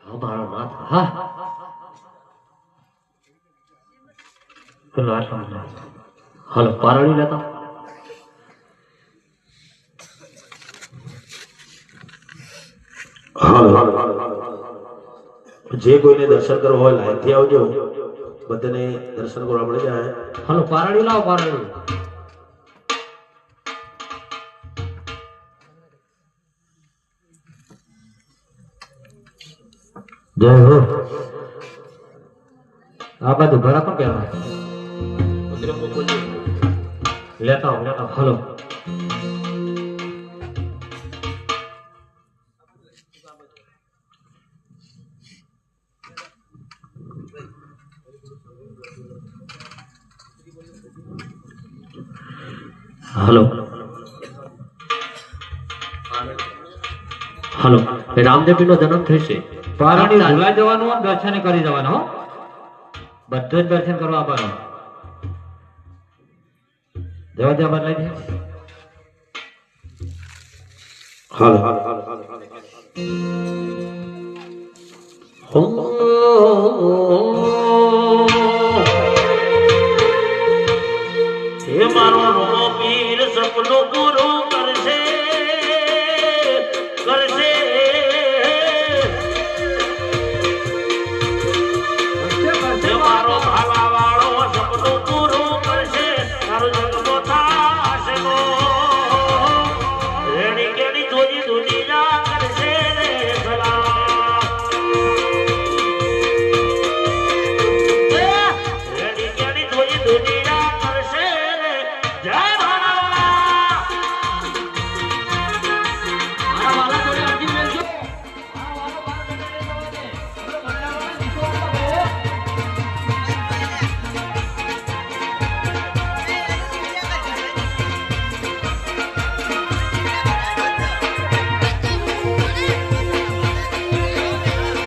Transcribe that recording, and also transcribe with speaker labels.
Speaker 1: અમારો નાથ હા પેલો આટલા હાલો પારણી લેતા જે કોઈને દર્શન કરવા હોય લાઈનથી આવજો બધાને દર્શન કરવા મળી જાય હાલો પારણી લાવો પારણી જય હો આ બધું ઘણા પણ કહેવાય લેતા હાલો હાલો હાલો રામદેવજી નો જન્મ થશે પારણી ભૂલા જવાનું દર્શન કરી જવાનું હો બધું જ દર્શન કરવા આવવાનું જવા જવા બદલાઈ જાય હાલો હાલો